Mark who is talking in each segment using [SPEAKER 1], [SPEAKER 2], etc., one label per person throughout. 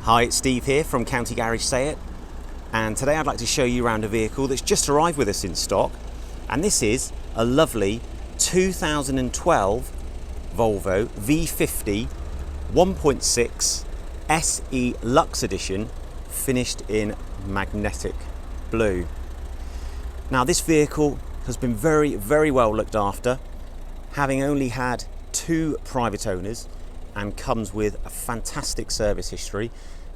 [SPEAKER 1] Hi, it's Steve here from County Garage Say It, and today I'd like to show you around a vehicle that's just arrived with us in stock, and this is a lovely 2012 Volvo V50 1.6 SE LUX edition, finished in magnetic blue. Now this vehicle has been very well looked after, having only had 2 private owners, and comes with a fantastic service history.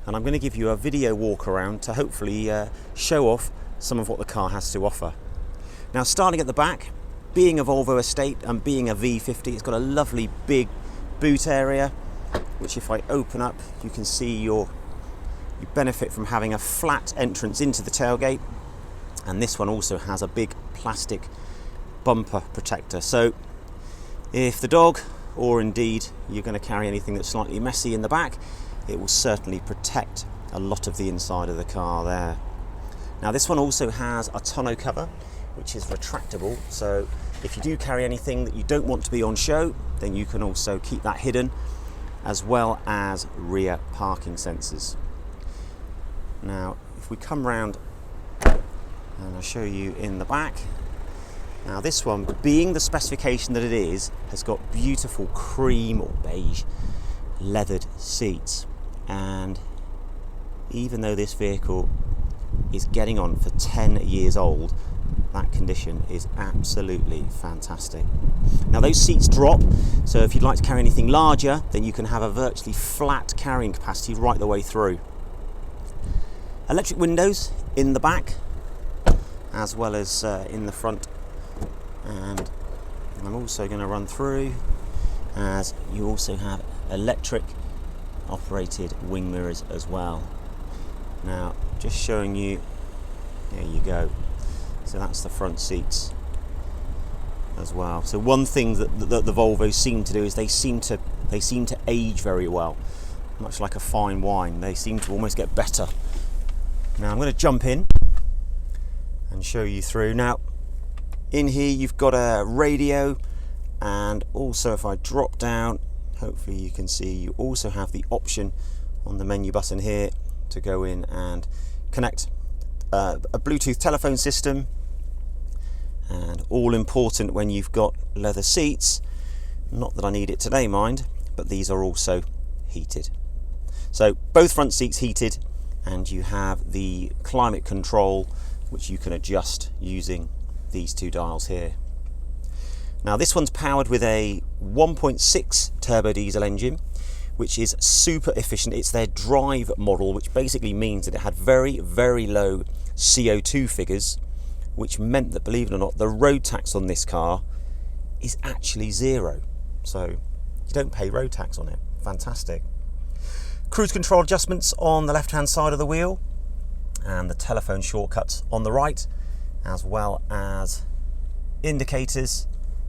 [SPEAKER 1] And I'm going to give you a video walk around to hopefully show off some of what the car has to offer. Now, starting at the back, being a Volvo estate and being a V50, it's got a lovely big boot area, which if I open up, you can see you benefit from having a flat entrance into the tailgate. And this one also has a big plastic bumper protector. So if the dog, or indeed you're going to carry anything that's slightly messy in the back, it will certainly protect a lot of the inside of the car there. Now this one also has a tonneau cover, which is retractable, so if you do carry anything that you don't want to be on show, then you can also keep that hidden, as well as rear parking sensors. Now if we come round and I'll show you in the back. Now this one, being the specification that it is, has got beautiful cream or beige leathered seats, and even though this vehicle is getting on for 10 years old, that condition is absolutely fantastic. Now those seats drop, so if you'd like to carry anything larger, then you can have a virtually flat carrying capacity right the way through. Electric windows in the back as well as in the front. And I'm also going to run through, as you also have electric operated wing mirrors as well. Now just showing you, there you go, so that's the front seats as well. So one thing that the Volvos seem to do is they seem to age very well, much like a fine wine. They seem to almost get better. Now I'm going to jump in and show you through. Now in here you've got a radio, and also if I drop down, hopefully you can see you also have the option on the menu button here to go in and connect a Bluetooth telephone system. And all important when you've got leather seats, not that I need it today mind, but these are also heated. So both front seats heated, and you have the climate control, which you can adjust using these 2 dials here. Now this one's powered with a 1.6 turbo diesel engine, which is super efficient. It's their drive model, which basically means that it had very low CO2 figures, which meant that, believe it or not, the road tax on this car is actually 0. So you don't pay road tax on it. Fantastic. Cruise control adjustments on the left hand side of the wheel, and the telephone shortcuts on the right, as well as indicators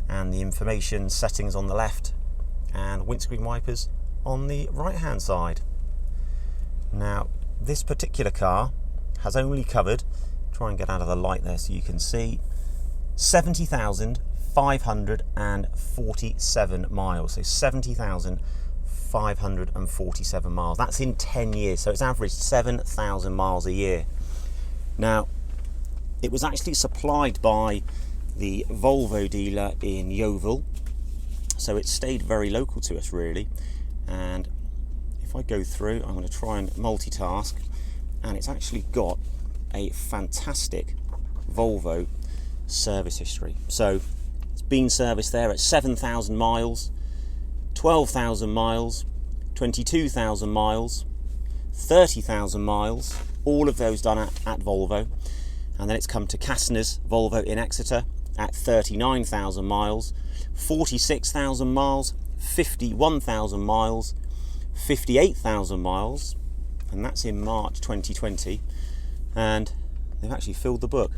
[SPEAKER 1] and the information settings on the left, and windscreen wipers on the right hand side. Now this particular car has only covered, try and get out of the light there so you can see, 70,547 miles. So 70,547 miles. That's in 10 years, so it's averaged 7,000 miles a year. Now it was actually supplied by the Volvo dealer in Yeovil, so it stayed very local to us really. And if I go through, I'm going to try and multitask, and it's actually got a fantastic Volvo service history. So it's been serviced there at 7,000 miles, 12,000 miles, 22,000 miles, 30,000 miles, all of those done at Volvo. And then it's come to Kastner's Volvo in Exeter at 39,000 miles, 46,000 miles, 51,000 miles, 58,000 miles, and that's in March 2020. And they've actually filled the book.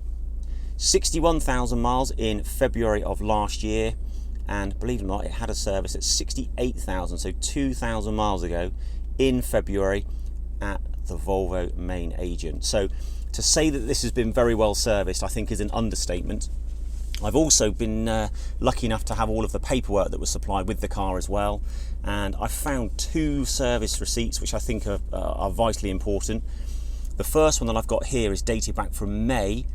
[SPEAKER 1] 61,000 miles in February of last year, and believe it or not, it had a service at 68,000, so 2,000 miles ago in February at the Volvo main agent. So to say that this has been very well serviced, I think, is an understatement. I've also been lucky enough to have all of the paperwork that was supplied with the car as well, and I found 2 service receipts which I think are vitally important. The first one that I've got here is dated back from May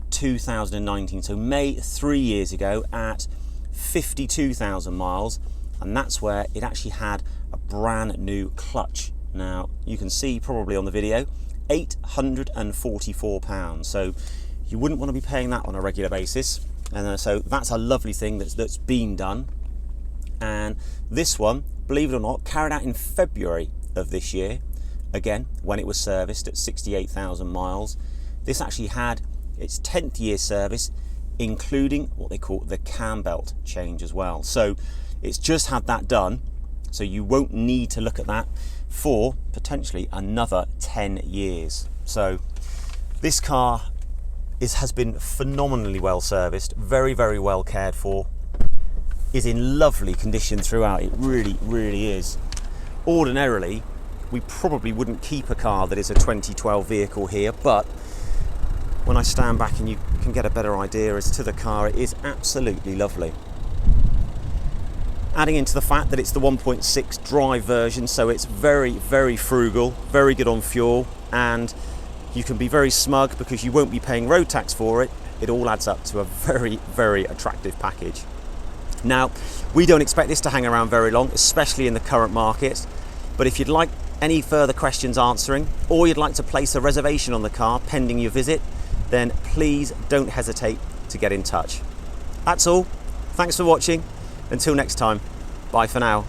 [SPEAKER 1] 2019, so May 3 years ago at 52,000 miles, and that's where it actually had a brand new clutch. Now you can see probably on the video, £844, so you wouldn't want to be paying that on a regular basis. And so that's a lovely thing that's been done. And this one, believe it or not, carried out in February of this year, again when it was serviced at 68,000 miles. This actually had its 10th year service, including what they call the cam belt change as well. So it's just had that done, so you won't need to look at that for potentially another 10 years. So this car has been phenomenally well serviced, very, very well cared for, is in lovely condition throughout. It really is. Ordinarily, we probably wouldn't keep a car that is a 2012 vehicle here, but when I stand back and you can get a better idea as to the car, it is absolutely lovely. Adding into the fact that it's the 1.6 drive version, so it's very, very frugal, very good on fuel, and you can be very smug because you won't be paying road tax for it. It all adds up to a very, very attractive package. Now, we don't expect this to hang around very long, especially in the current market, but if you'd like any further questions answering, or you'd like to place a reservation on the car pending your visit, then please don't hesitate to get in touch. That's all. Thanks for watching. Until next time, bye for now.